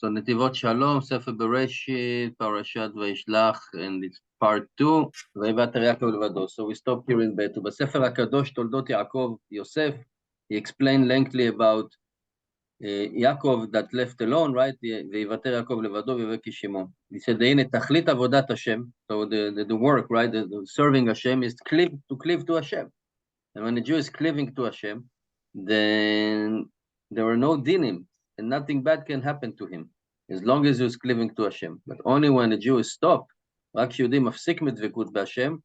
So Netivot Shalom Sefer Bereshit Parashat Vaishlach, and it's part 2. ויוותר יעקב לבדו. So we stop here in ב' ובספר הקדוש תולדות יעקב יוסף, he explained lengthily about Yaakov that left alone, right? ויוותר יעקב לבדו ויבוא כשמו. He said, הנה תכלית עבודת השם, so the work, right? The serving Hashem is to cleave to Hashem. And when a Jew is cleaving to Hashem, then there are no dinim, and nothing bad can happen to him, as long as he's cleaving to Hashem. But only when a Jew is stopped, רק כשיהודי מפסיק מדבקות בהשם,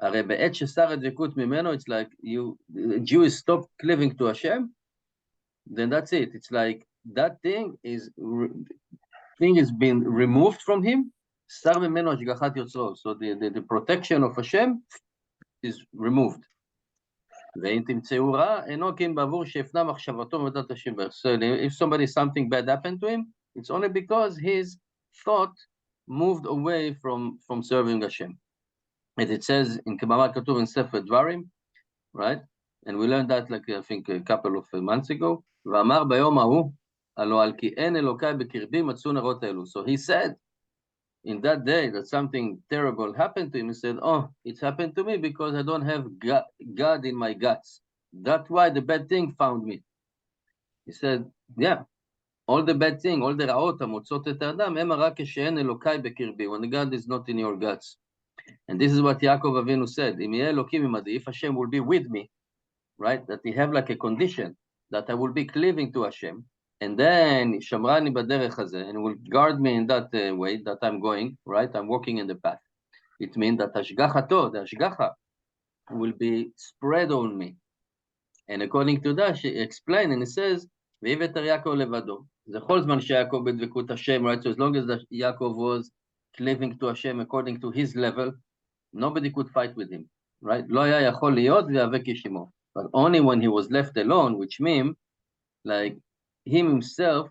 הרי בעת שסר הדבקות ממנו, it's like a Jew is stopped cleaving to Hashem, then that's it. It's like that thing is been removed from him, סר ממנו השגחת יוצרו. So the protection of Hashem is removed. ואם תמצאו רע, אינו כי אם בעבור שהפנה מחשבתו ומדעת השם. So if something bad happened to him, it's only because his thought moved away from serving Hashem. And it says in כמאמר כתוב in ספר דברים, right? And we learned that like I think a couple of months ago. ואמר ביום ההוא, הלא על כי אין אלוקי בקרבי מצאו נרות אלו. So he said, in that day that something terrible happened to him, he said, oh, it's happened to me because I don't have God in my guts. That's why the bad thing found me. He said, yeah, all the bad thing, all the רעות המוצאות את האדם, הם רק כשאין אלוקי בקרבי, when God is not in your guts. And this is what Yaakov Avinu said, אם יהיה אלוקים עמדי, if Hashem will be with me, right, that he have like a condition, that I will be cleaving to Hashem, and then Shamrani b'derech hazeh, and will guard me in that way that I'm going, right? I'm walking in the path. It means that Hashgachato, the Hashgacha, will be spread on me. And according to that, she explained, and it says, ויוותר יעקב לבדו. זה כל זמן שיעקב בדבקות Hashem, right? So as long as Yaakov was cleaving to Hashem according to his level, nobody could fight with him, right? לא היה יכול להיות ויהווה כשמו. But only when he was left alone, which means, like, him himself,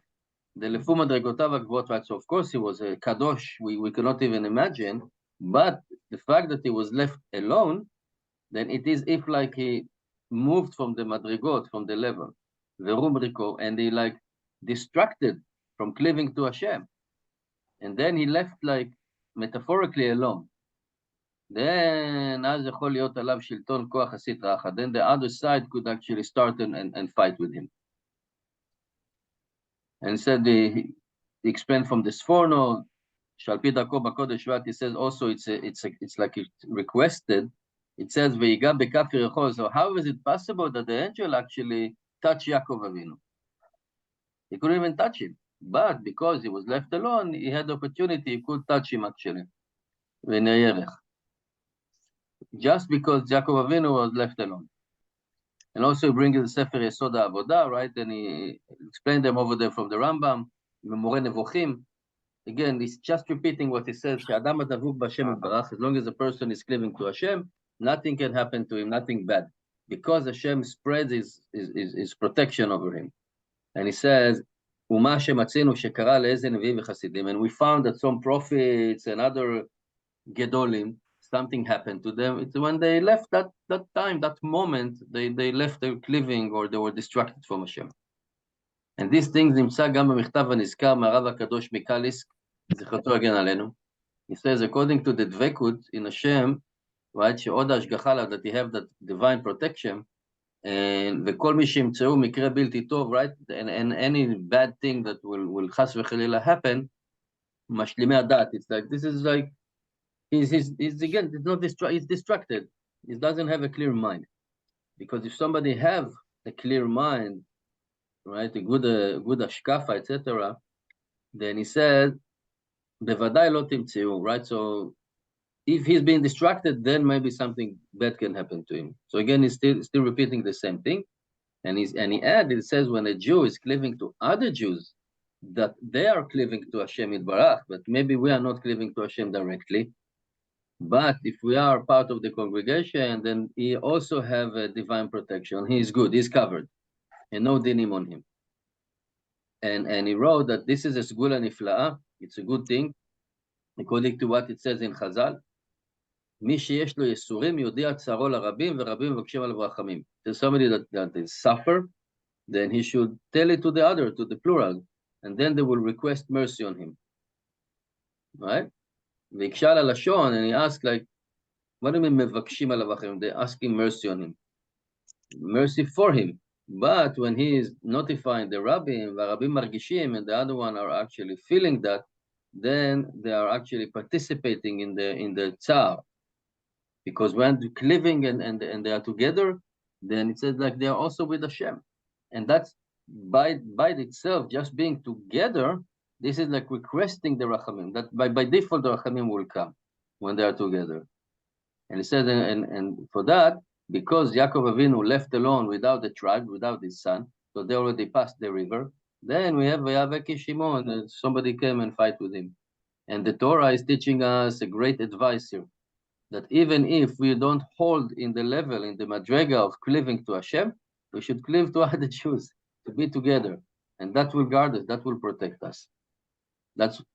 the לפו מדרגותיו הגבוהות, right? So of course he was a kadosh, we cannot even imagine, but the fact that he was left alone, then it is if like he moved from the madrigot, from the level, and he like distracted from cleaving to Hashem, and then he left like metaphorically alone. Then אז יכול להיות עליו שלטון כוח הסטרא אחת. Then the other side could actually start and fight with him. And said he explained from the Sforno, שעל פי דרכו בקודש שבט, he says also it's like it's requested. It says ויגע בכף ירחו. So how is it possible that the angel actually touched Yaakov Avinu? He couldn't even touch him, but because he was left alone, he had the opportunity, he could touch him actually. ונערך. Just because Yaakov Avinu was left alone. And also bringing the Sefer Yesod HaAvodah, right? And he explained them over there from the Rambam, Memoreh Nevochim. Again, he's just repeating what he says, She'adam adavuk b'Hashem yitbarach, as long as a person is cleaving to Hashem, nothing can happen to him, nothing bad, because Hashem spreads his protection over him. And he says, Uma shematzinu shekara le'ezeh nevi'im v'chasidim, and we found that some prophets and other gedolim, something happened to them. It's when they left that time, that moment, they left their cleaving or they were distracted from Hashem. And these things נמצא גם במכתב הנזכר מהרב הקדוש מקליסק, זכרתו יגן עלינו. He says, according to the dvekut in Hashem, right, שעוד ההשגחה לה, that he have that divine protection, and וכל מי שימצאו מקרה בלתי טוב, right, and any bad thing that will חס וחלילה happen, משלימי הדעת. It's like, this is like, he's again, it's not he's distracted. He doesn't have a clear mind. Because if somebody have a clear mind, right, a good ashkafa, etc., then he said, בוודאי לא תמצאו, right? So if he's being distracted, then maybe something bad can happen to him. So again, he's still repeating the same thing. And he added, it says, when a Jew is cleaving to other Jews, that they are cleaving to Hashem Yitbarach, but maybe we are not cleaving to Hashem directly. But if we are part of the congregation, then he also have a divine protection. He is good, he's covered, and no dinim on him. And he wrote that this is a sgula nifla'a, it's a good thing, according to what it says in Chazal. מי שיש לו יסורים יודיע צערו לרבים ורבים מבקשים עליו רחמים. There's somebody that is suffer, then he should tell it to the other, to the plural. and then they will request mercy on him. Right? ויקשה על הלשון, and he asked like, what do you mean מבקשים עליו אחרים? They're asking mercy on him. Mercy for him. But when he is notifying the rabbim, והרבים מרגישים, and the other one are actually feeling that, then they are actually participating in the tsar. Because when they're cleaving and they are together, then it says like they are also with Hashem. And that's by itself, just being together, this is like requesting the rachamim. That by default, the rachamim will come when they are together. And it says, and for that, because Yaakov Avinu left alone without the tribe, without his son, so they already passed the river, then we have Vayaveki Shimon, and somebody came and fight with him. And the Torah is teaching us a great advice here, that even if we don't hold in the level, in the madrega of cleaving to Hashem, we should cleave to other Jews, to be together. And that will guard us, that will protect us.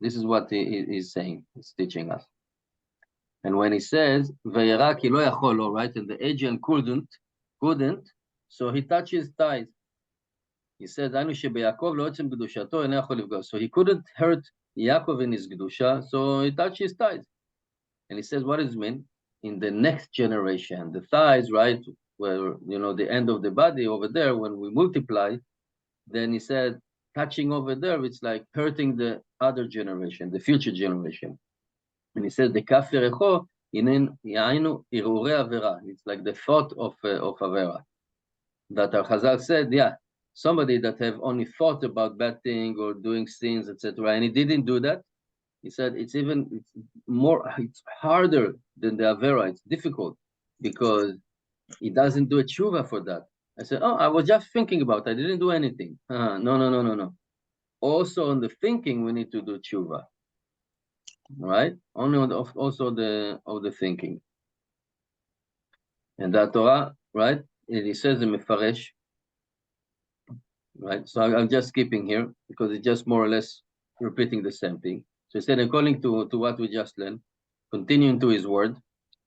This is what he is saying, he's teaching us. And when he says, Vayera ki lo yachol, right, and the Aegean couldn't, so he touched his thighs. He said, so he couldn't hurt Yaakov in his Kedusha, so he touched his thighs. And he says, what does it mean? In the next generation, the thighs, right, where, the end of the body over there, when we multiply, then he said, touching over there, it's like hurting the other generation, the future generation. And he says, the kafir echo, it's like the thought of Avera. That our Chazal said, yeah, somebody that have only thought about bad thing or doing sins, etc., and he didn't do that, he said it's harder than the Avera. It's difficult because he doesn't do a tshuva for that. I said, I was just thinking about it. I didn't do anything. No. Also on the thinking, we need to do tshuva. Right? Only on the thinking. And that Torah, right? It says in Mefaresh, right? So I'm just skipping here because it's just more or less repeating the same thing. So instead, according to what we just learned, continuing to his word,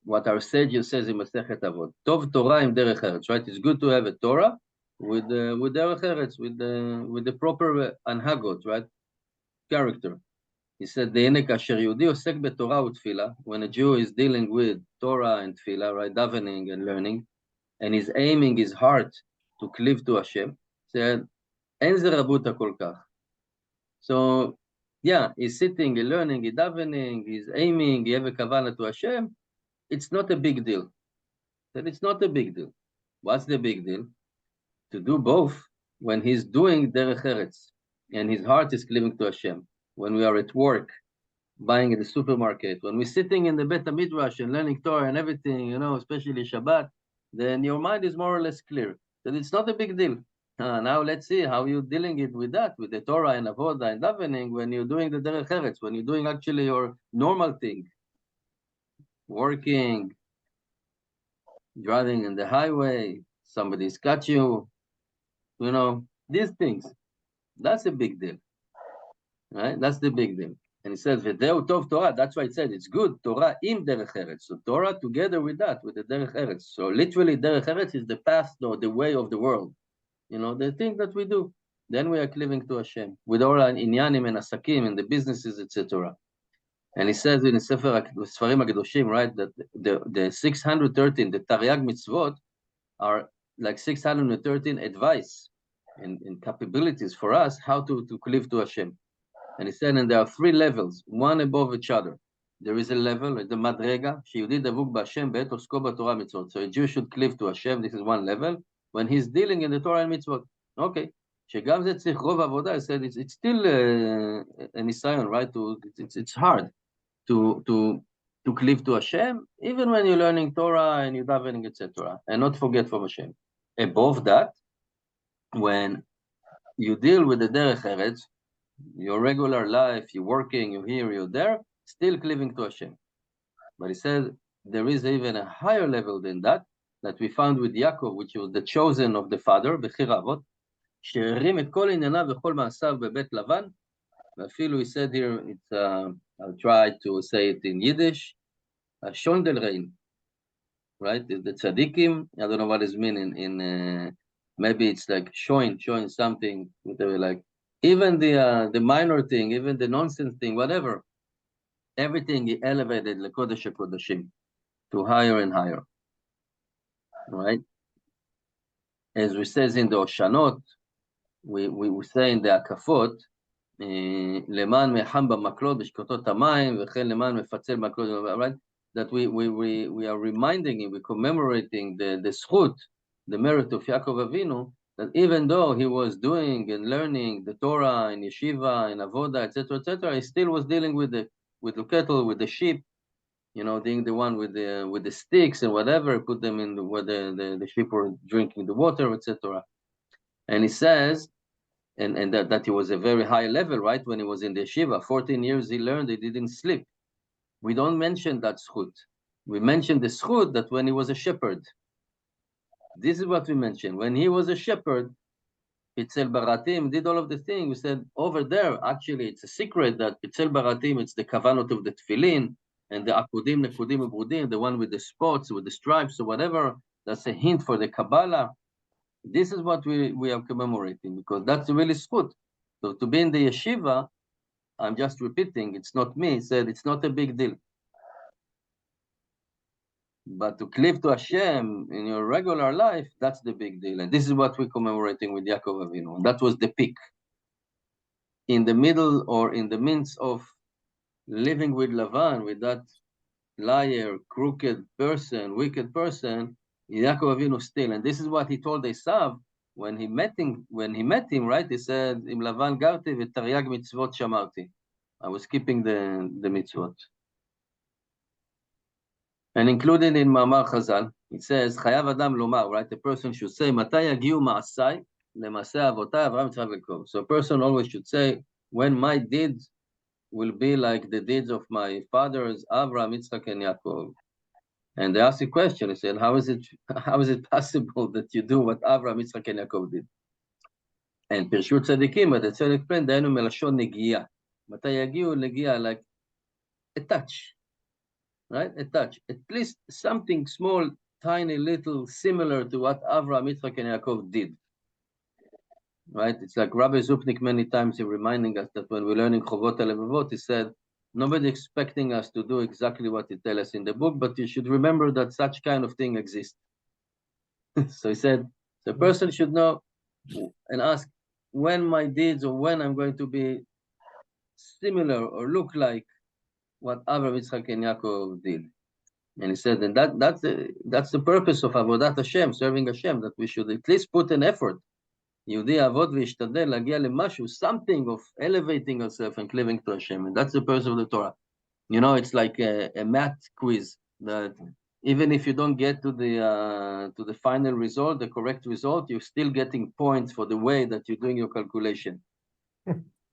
what our sage says in Masechet Avot, Tov Torah im derech eretz, right? It's good to have a Torah with derech eretz, with the proper anhagot, right? Character. He said, "De'enek asher Yehudi osek beTorah u'tfilah." When a Jew is dealing with Torah and tfilah, right, davening and learning, and he's aiming his heart to cleave to Hashem, said, "En ze rabuta kol kach." So, yeah, he's sitting, he's learning, he's davening, he's aiming, he have a kavanah to Hashem. It's not a big deal. Said it's not a big deal. What's the big deal? To do both when he's doing derech eretz and his heart is cleaving to Hashem. When we are at work, buying in the supermarket, when we're sitting in the Bet HaMidrash and learning Torah and everything, especially Shabbat, then your mind is more or less clear that it's not a big deal. Now let's see how you're dealing it with that, with the Torah and Avodah and davening, when you're doing the Derech Eretz, when you're doing actually your normal thing, working, driving in the highway, somebody's got you, these things. That's a big deal. Right? That's the big deal. And it says, V'deu tov Torah. That's why it said it's good. Torah im derech eretz. So Torah together with that, with the derech eretz. So literally, derech eretz is the path or the way of the world. The thing that we do. Then we are cleaving to Hashem with all our inyanim and asakim and the businesses, etc. And he says in the Sefer Sfarim HaKadoshim, right, that the 613, the Taryag mitzvot, are like 613 advice and capabilities for us how to cleave to Hashem. And he said, and there are 3 levels, one above each other. There is a level, the madrega, שיהודי דבוק בהשם בעת עוסקו בתורה מצוות. So a Jew should cleave to Hashem, this is one level, when he's dealing in the Torah and mitzvot. Okay, שגם זה צריך רוב עבודה, I said, it's still a ניסיון, right? It's hard to cleave to Hashem, even when you're learning Torah and you're davening, etc. And not forget from Hashem. Above that, when you deal with the derech eretz, your regular life, you're working, you're here, you're there, still cleaving to Hashem. But he says there is even a higher level than that we found with Yaakov, which was the chosen of the father, בחיר האבות, שהרים את כל ענייניו וכל מעשיו בבית לבן, ואפילו he said here, I'll try to say it in Yiddish, שוין rein, right? The tzaddikim, I don't know what it means in maybe it's like showing something, whatever, like Even the minor thing, even the nonsense thing, whatever, everything he elevated LeKodesh HaKodashim to higher and higher, right? As we says in the Oshanot, we say in the Akafot, למען מחם במקלות בשקוטות המים, וכן למען מפצל במקלות, right? That we are reminding him, we're commemorating the zchut, the merit of Yaakov Avinu, that even though he was doing and learning the Torah and yeshiva and avoda, etc., he still was dealing with the cattle, with the sheep, you know, being the one with the sticks and whatever, put them in where the sheep were drinking the water, etc. And he says, and that he was a very high level, right? When he was in the yeshiva, 14 years he learned, he didn't sleep. We don't mention that zchut. We mention the zchut that when he was a shepherd. This is what we mentioned. When he was a shepherd, Pitzel Baratim did all of the things. We said over there, actually, it's a secret that Pitzel Baratim, it's the kavanot of the tefillin, and the akudim, nekudim, ubrudim, the one with the spots, with the stripes, or whatever. That's a hint for the Kabbalah. This is what we are commemorating, because that's really zchut. So to be in the yeshiva, I'm just repeating, it's not me, said it's not a big deal. But to cleave to Hashem in your regular life, that's the big deal. And this is what we're commemorating with Yaakov Avinu. That was the peak. In the middle or in the midst of living with Lavan, with that liar, crooked person, wicked person, Yaakov Avinu still. And this is what he told Esav when he met him, right? He said, Im Lavan garti v'taryag mitzvot shamarti. I was keeping the mitzvot. And included in Ma'amar Chazal, it says, Chayav Adam Lomar, right? The person should say, Matai yagiu ma'asai le'masei avotai Avraham Yitzchak Yaakov. So a person always should say, when my deeds will be like the deeds of my fathers, Avraham, Yitzchak, and Yaakov. And they asked a question. He said, how is it possible that you do what Avraham, Yitzchak, and Yaakov did? And Pershut Tzadikim, but the Tzaddik explained, Dainu melashon negiya. Matai yagiu negiya, like a touch. Right? A touch. At least something small, tiny, little, similar to what Avraham, Yitzchak, and Yaakov did. Right? It's like Rabbi Zupnik many times reminding us that when we're learning Chovot HaLevavot, he said, nobody expecting us to do exactly what he tells us in the book, but you should remember that such kind of thing exists. So he said, the person should know and ask when my deeds or when I'm going to be similar or look like what Avraham, Yitzchak, and Yaakov did. And he said, and that's the purpose of Avodat Hashem, serving Hashem, that we should at least put an effort. Yehudi Avod v'yishtadel lagia lemashu, something of elevating ourselves and cleaving to Hashem. And that's the purpose of the Torah. You know, it's like a math quiz that even if you don't get to the final result, the correct result, you're still getting points for the way that you're doing your calculation.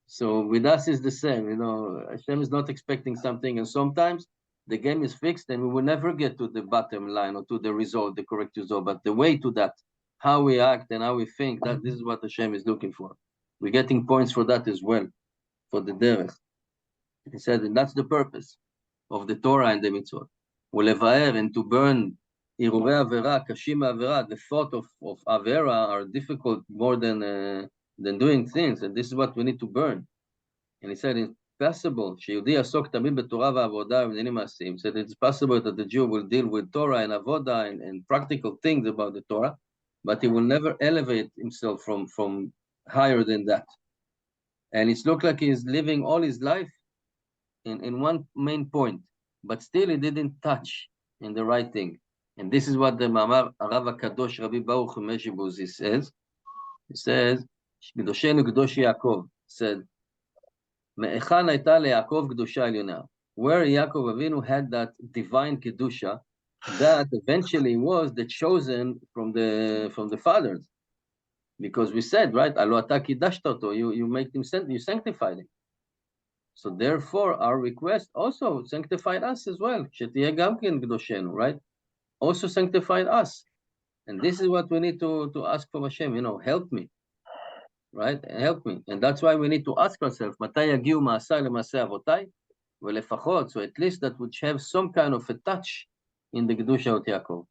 So with us is the same. You know, Hashem is not expecting something, and sometimes the game is fixed and we will never get to the bottom line or to the result, the correct result, but the way to that, how we act and how we think, that this is what Hashem is looking for. We're getting points for that as well, for the derech. He said, and that's the purpose of the Torah and the mitzvot. Ulevaer, and to burn irurei avera, kashim avera, the thought of avera are difficult more than doing things, and this is what we need to burn. And he said, it's possible, שיהודי יעסוק תמיד בתורה ועבודה ובעניינים מעשיים. He said, it's possible that the Jew will deal with Torah and avoda and practical things about the Torah, but he will never elevate himself from higher than that. And it's looked like he's living all his life in one main point, but still he didn't touch in the right thing. And this is what the Ma'amar Arav HaKadosh Rabbi Baruch Meshibuzi says. He says, Gdoshenu Gdosh Yaakov said, Me'echan hayta leYaakov Gdusha Elyona. Where Yaakov Avinu had that divine Kedusha, that eventually was the chosen from the fathers. Because we said, right, Alo ata kiddashta oto, you make him, you sanctified him. So therefore, our request also sanctified us as well. Shetiyeh gam ken Gdoshenu, right? Also sanctified us. And this is what we need to ask from Hashem, you know, help me. Right? Help me. And that's why we need to ask ourselves, Matai yagiu ma'asai le'masei avotai, ve'lefachot, so at least that would have some kind of a touch in the Kedusha of Yaakov.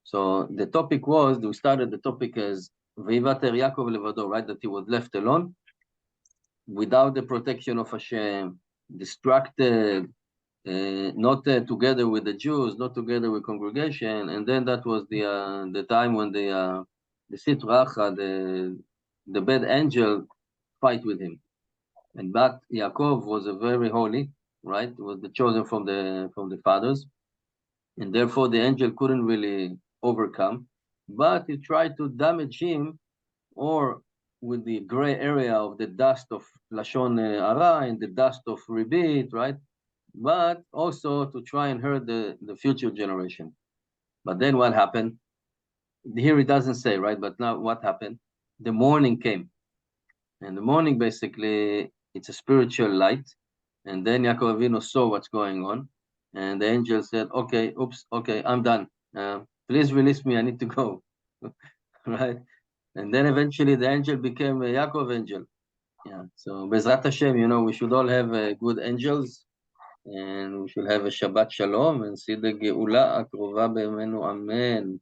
So the topic was, we started the topic as Veivater Yaakov levado, right? That he was left alone. without the protection of Hashem, distracted, not together with the Jews, not together with congregation, and then that was the time when the Sitra Achra, the bad angel, fight with him. And but Yaakov was a very holy, right? Was the chosen from the fathers, and therefore the angel couldn't really overcome. But he tried to damage him, or with the gray area of the dust of Lashon Hara and the dust of Ribit, right? But also to try and hurt the future generation. But then what happened? Here it doesn't say, right? But now what happened? The morning came. And the morning, basically, it's a spiritual light. And then Yaakov Avinu saw what's going on. And the angel said, okay, oops, okay, I'm done. Please release me, I need to go. Right? And then eventually the angel became a Yaakov angel. Yeah. So Bezrat Hashem, we should all have good angels, and we should have a Shabbat Shalom and see the Geula Akrova Be'emenu. Amen.